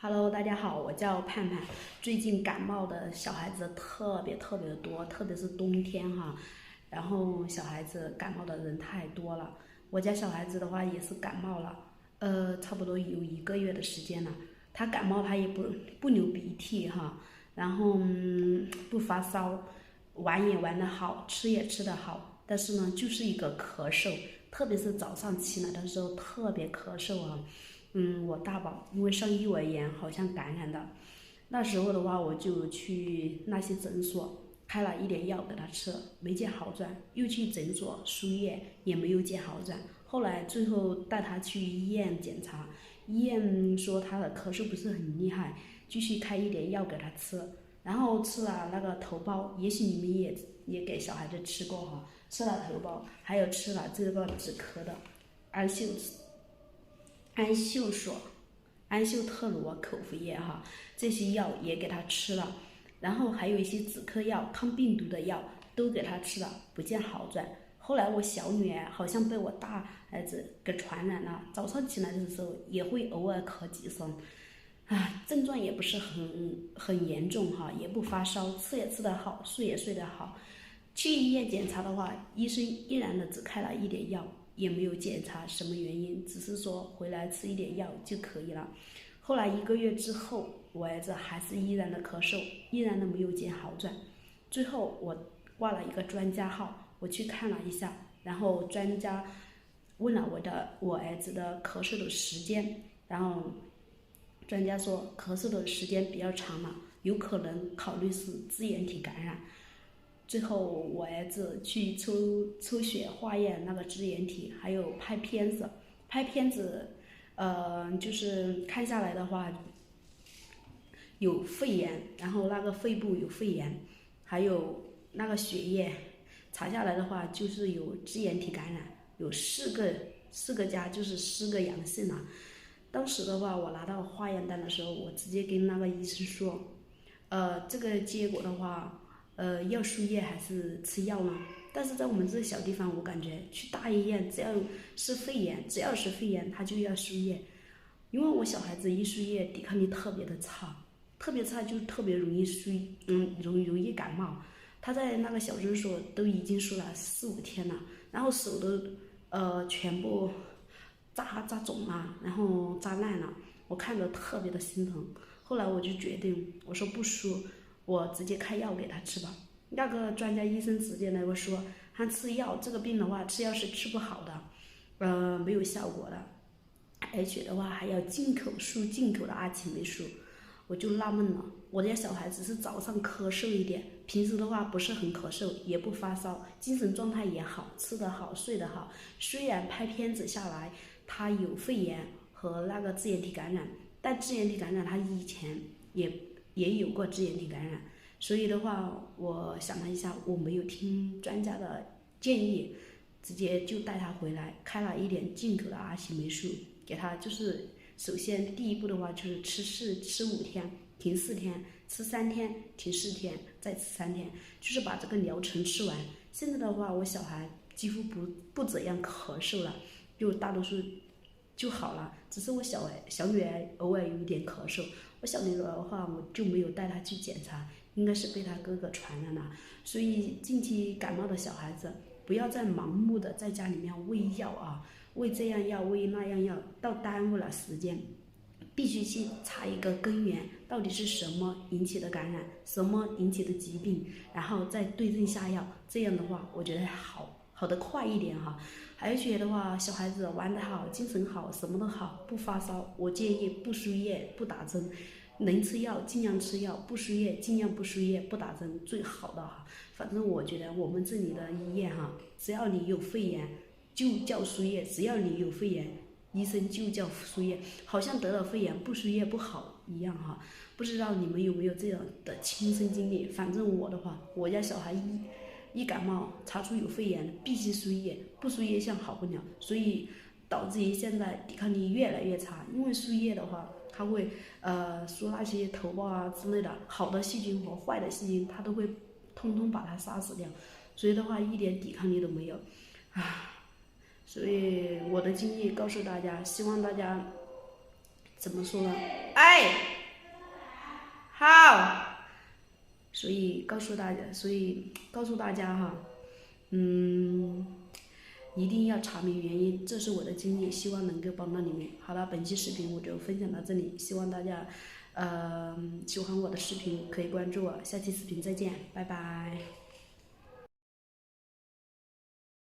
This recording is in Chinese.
Hello，大家好，我叫盼盼。最近感冒的小孩子特别多，特别是冬天哈，然后小孩子感冒的人太多了。我家小孩子的话也是感冒了，差不多有1个月的时间了。他感冒他也不流鼻涕哈，然后不发烧，玩也玩得好，吃也吃得好，但是呢就是一个咳嗽，特别是早上起来的时候特别咳嗽啊。我大宝因为上幼儿园好像感染的，那时候的话我就去那些诊所开了一点药给他吃，没见好转，又去诊所输液也没有见好转，后来最后带他去医院检查，医院说他的咳嗽不是很厉害，继续开一点药给他吃，然后吃了那个头孢，也许你们也给小孩子吃过哈，吃了头孢，还有吃了这个止咳的安秀安秀索、安秀特罗口服液哈，这些药也给他吃了，然后还有一些止咳药、抗病毒的药都给他吃了，不见好转。后来我小女儿好像被我大儿子给传染了，早上起来的时候也会偶尔咳几声，症状也不是很严重哈，也不发烧，吃也吃得好，睡也睡得好。去医院检查的话，医生依然的只开了一点药，也没有检查什么原因，只是说回来吃一点药就可以了。后来1个月之后，我儿子还是依然的咳嗽，依然的没有见好转。最后我挂了一个专家号，我去看了一下，然后专家问了我儿子的咳嗽的时间，然后专家说咳嗽的时间比较长了，有可能考虑是支原体感染。最后我儿子去抽血化验那个支原体，还有拍片子，就是看下来的话有肺炎，然后那个肺部有肺炎，还有那个血液查下来的话就是有支原体感染，有四个加就是4个阳性了。当时的话，我拿到化验单的时候，我直接跟那个医生说，这个结果的话，要输液还是吃药呢？但是在我们这个小地方，我感觉去大医院，只要是肺炎，他就要输液，因为我小孩子一输液，抵抗力特别的差，特别差就特别容易容易感冒。他在那个小诊所都已经输了4、5天了，然后手都全部扎肿了，然后扎烂了，我看着特别的心疼。后来我就决定，我说不输，我直接开药给他吃吧。那个专家医生直接来说，他吃药这个病的话，吃药是治不好的，没有效果的，而且的话还要输进口的阿奇霉素。我就纳闷了，我家小孩子是早上咳嗽一点，平时的话不是很咳嗽，也不发烧，精神状态也好，吃得好，睡得好。虽然拍片子下来他有肺炎和那个支原体感染，但支原体感染他以前也有过支原体感染，所以的话，我想了一下，我没有听专家的建议，直接就带他回来，开了一点进口的阿奇霉素给他，就是首先第一步的话就是吃5天，停4天，吃3天，停4天，再吃3天，就是把这个疗程吃完。现在的话，我小孩几乎不怎样咳嗽了，就大多数就好了，只是我小女儿偶尔有一点咳嗽，我小女儿的话我就没有带她去检查，应该是被她哥哥传染了。所以近期感冒的小孩子不要再盲目的在家里面喂药啊，喂这样药喂那样药，到耽误了时间。必须去查一个根源，到底是什么引起的感染，什么引起的疾病，然后再对症下药。这样的话，我觉得好得快一点哈。而且的话，小孩子玩得好，精神好，什么都好，不发烧，我建议不输液，不打针，能吃药尽量吃药，不输液尽量不输液，不打针最好的哈。反正我觉得我们这里的医院哈，只要你有肺炎就叫输液，只要你有肺炎医生就叫输液，好像得了肺炎不输液不好一样哈。不知道你们有没有这样的亲身经历？反正我的话，我家小孩一感冒查出有肺炎，必须输液，不输液像好不了，所以导致于现在抵抗力越来越差。因为输液的话，它会输那些头孢啊之类的，好的细菌和坏的细菌，它都会通通把它杀死掉，所以的话一点抵抗力都没有啊。所以我的经历告诉大家，希望大家怎么说呢？哎，好。所以告诉大家哈，一定要查明原因，这是我的经历，希望能够帮到你们。好了，本期视频我就分享到这里，希望大家喜欢我的视频可以关注我，下期视频再见，拜拜。